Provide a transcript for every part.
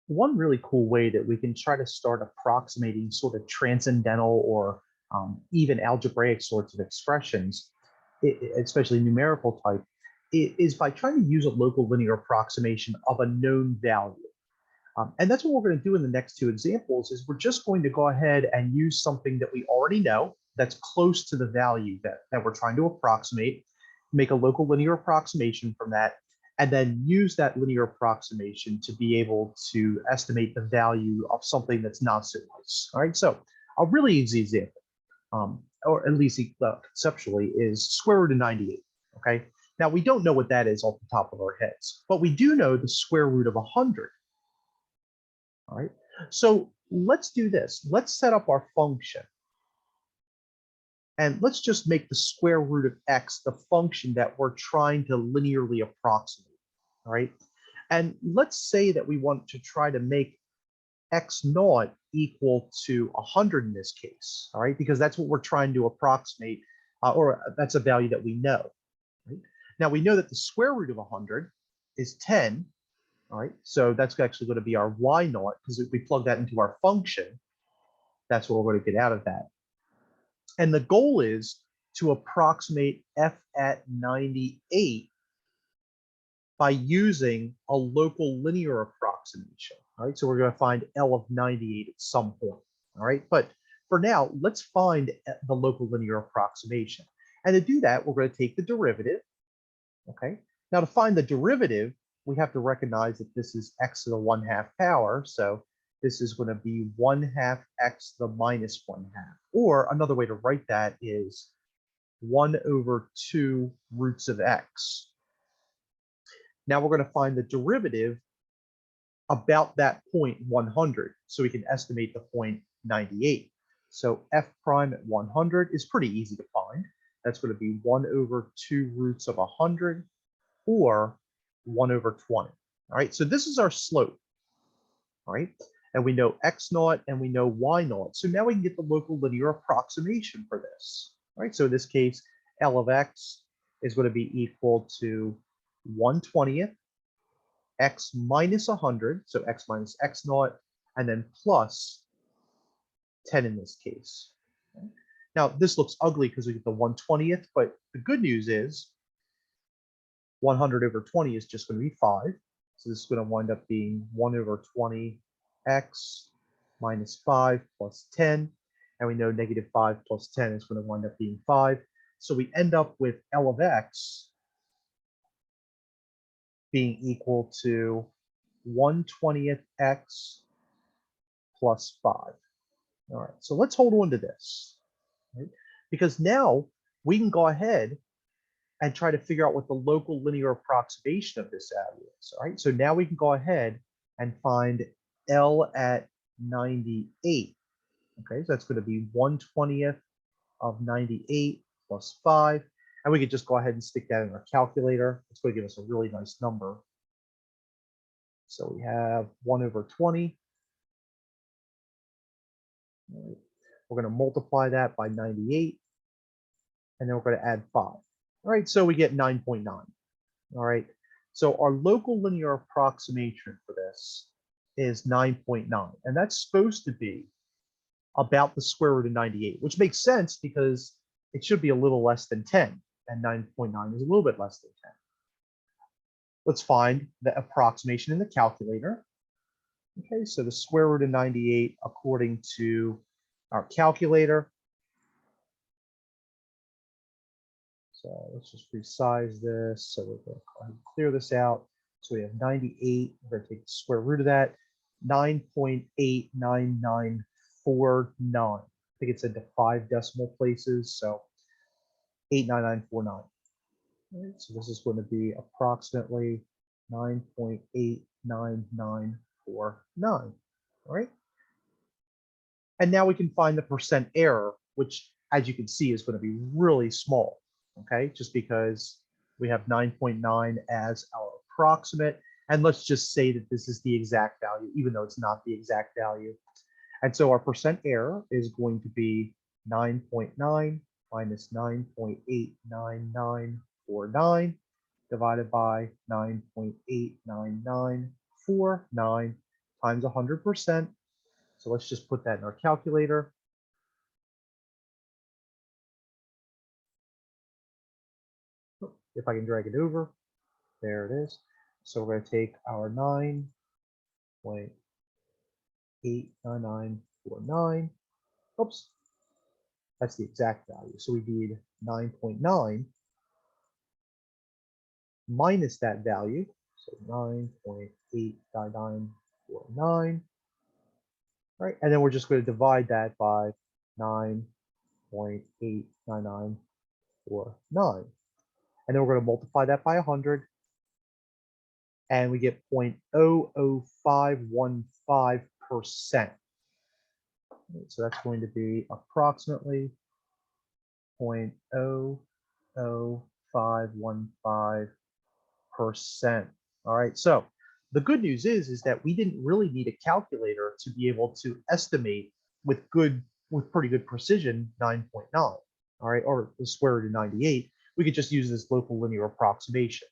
One really cool way that we can try to start approximating sort of transcendental or even algebraic sorts of expressions, especially numerical type, is by trying to use a local linear approximation of a known value. And that's what we're going to do in the next two examples is we're just going to go ahead and use something that we already know that's close to the value that we're trying to approximate, make a local linear approximation from that, and then use that linear approximation to be able to estimate the value of something that's not so nice. All right, so a really easy example, or at least conceptually, is square root of 98. Okay, now we don't know what that is off the top of our heads, but we do know the square root of 100. All right, so let's do this. Let's set up our function. And let's just make the square root of x the function that we're trying to linearly approximate. All right. And let's say that we want to try to make x naught equal to 100 in this case. All right, because that's what we're trying to approximate, or that's a value that we know. Right? Now we know that the square root of 100 is 10. All right, so that's actually going to be our y naught, because if we plug that into our function, that's what we're going to get out of that. And the goal is to approximate f at 98 by using a local linear approximation. All right, so we're going to find L of 98 at some point. All right, but for now, let's find the local linear approximation. And to do that, we're going to take the derivative. Okay, now to find the derivative, we have to recognize that this is x to the 1/2 power. So this is going to be 1/2 x to the minus 1/2. Or another way to write that is 1/2 roots of x. Now we're going to find the derivative about that point 100. So we can estimate the point 98. So f prime at 100 is pretty easy to find. That's going to be 1/2 roots of 100 or 1/20. All right, so this is our slope. All right, and we know x naught and we know y naught. So now we can get the local linear approximation for this. All right, so in this case, L of x is going to be equal to 1/20 x minus 100, so x minus x naught, and then plus 10 in this case. Okay. Now, this looks ugly because we get the 1/20th, but the good news is 100/20 is just going to be 5. So this is going to wind up being 1/20 x minus 5 plus 10. And we know negative 5 plus 10 is going to wind up being 5. So we end up with L of x being equal to 1/20 x plus 5. All right, so let's hold on to this, right? Because now we can go ahead and try to figure out what the local linear approximation of this value is. All right, so now we can go ahead and find L at 98. Okay, so that's going to be 1/20 of 98 plus 5. And we could just go ahead and stick that in our calculator. It's going to give us a really nice number. So we have 1/20. Right. We're going to multiply that by 98. And then we're going to add 5. All right, so we get 9.9. All right, so our local linear approximation for this is 9.9. And that's supposed to be about the square root of 98, which makes sense because it should be a little less than 10. And 9.9 is a little bit less than 10. Let's find the approximation in the calculator. Okay, so the square root of 98 according to our calculator. So let's just resize this. So we're going to go ahead and clear this out. So we have 98. We're going to take the square root of that. 9.89949. I think it's into 5 decimal places. So 89949. Right, so this is going to be approximately 9.89949. All right. And now we can find the percent error, which, as you can see, is going to be really small. Okay, just because we have 9.9 as our approximate. And let's just say that this is the exact value, even though it's not the exact value. And so our percent error is going to be 9.9 minus 9.89949 divided by 9.89949 times 100%. So let's just put that in our calculator. If I can drag it over, there it is. So we're going to take our 9.89949. Oops, that's the exact value. So we need 9.9 minus that value. So 9.89949. Right, and then we're just going to divide that by 9.89949. And then we're going to multiply that by 100, and we get 0.00515%. So that's going to be approximately 0.00515%. All right, so the good news is that we didn't really need a calculator to be able to estimate with pretty good precision 9.9. All right, or the square root of 98. We could just use this local linear approximation.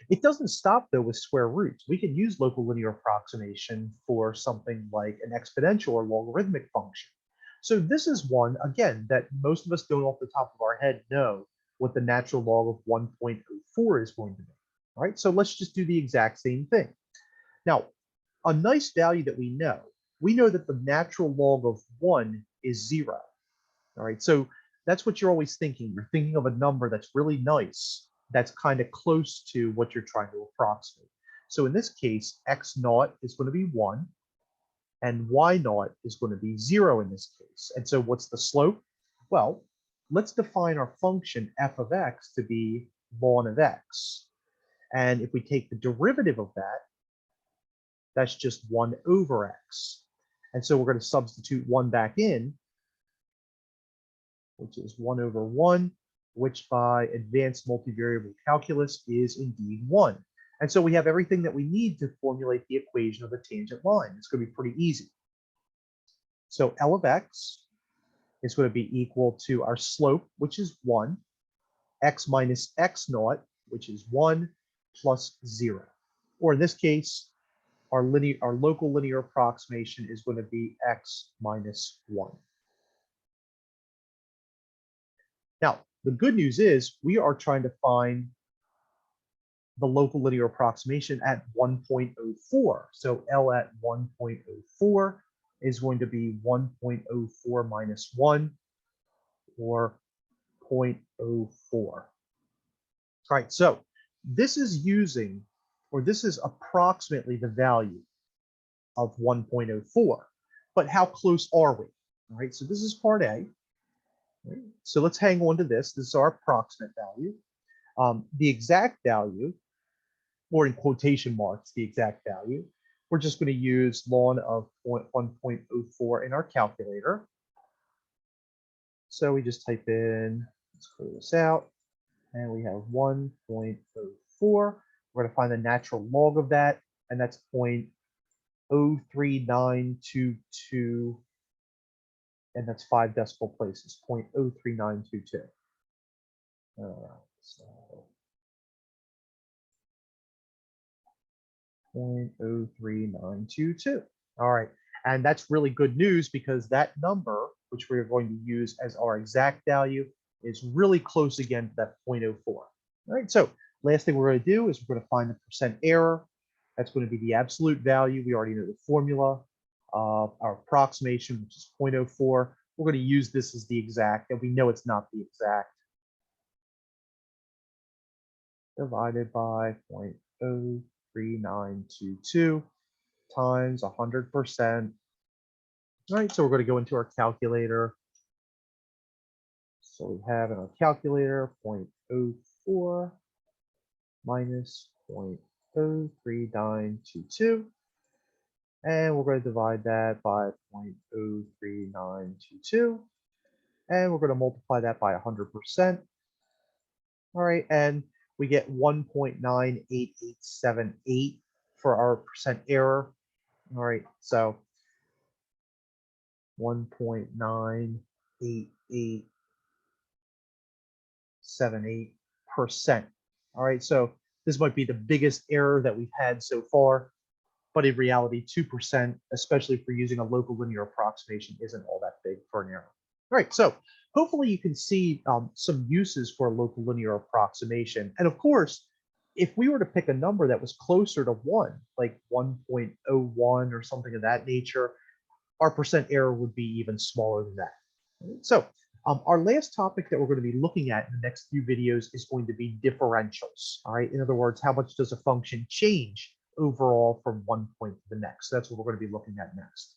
It doesn't stop though with square roots. We can use local linear approximation for something like an exponential or logarithmic function. So this is one, again, that most of us don't off the top of our head know what the natural log of 1.04 is going to be. All right, so let's just do the exact same thing. Now, a nice value that we know that the natural log of 1 is 0. All right, so that's what you're always thinking. You're thinking of a number that's really nice, that's kind of close to what you're trying to approximate. So in this case, x naught is going to be 1, and y naught is going to be 0 in this case. And so what's the slope? Well, let's define our function f of x to be ln of x. And if we take the derivative of that, that's just 1 over x. And so we're going to substitute 1 back in, which is 1 over 1, which by advanced multivariable calculus is indeed 1. And so we have everything that we need to formulate the equation of a tangent line. It's going to be pretty easy. So L of x is going to be equal to our slope, which is 1, x minus x naught, which is 1, plus 0. Or in this case, our local linear approximation is going to be x minus 1. Now, the good news is we are trying to find the local linear approximation at 1.04. So L at 1.04 is going to be 1.04 minus 1, or 0.04. All right, so this is approximately the value of 1.04. But how close are we? All right, so this is part A. Right? So let's hang on to this. This is our approximate value. The exact value, or in quotation marks, the exact value, we're just going to use ln of 1.04 in our calculator. So we just type in, let's clear this out, and we have 1.04. We're going to find the natural log of that, and that's 0.03922, and that's 5 decimal places, 0.03922. All right, so 0.03922. All right, and that's really good news because that number, which we're going to use as our exact value, is really close again to that 0.04. All right, so last thing we're going to do is we're going to find the percent error. That's going to be the absolute value. We already know the formula of our approximation, which is 0.04. We're going to use this as the exact, and we know it's not the exact. Divided by 0.03922 times 100%. All right, so we're going to go into our calculator. So we have in our calculator 0.04 minus 0.03922. And we're going to divide that by 0.03922. And we're going to multiply that by 100%. All right, and we get 1.98878 for our percent error. All right, so 1.98878%. All right, so this might be the biggest error that we've had so far. but in reality, 2%, especially if we're using a local linear approximation, isn't all that big for an error. All right, so hopefully you can see some uses for a local linear approximation. And of course, if we were to pick a number that was closer to 1, like 1.01 or something of that nature, our percent error would be even smaller than that. So our last topic that we're going to be looking at in the next few videos is going to be differentials. All right. In other words, how much does a function change overall from one point to the next? That's what we're going to be looking at next.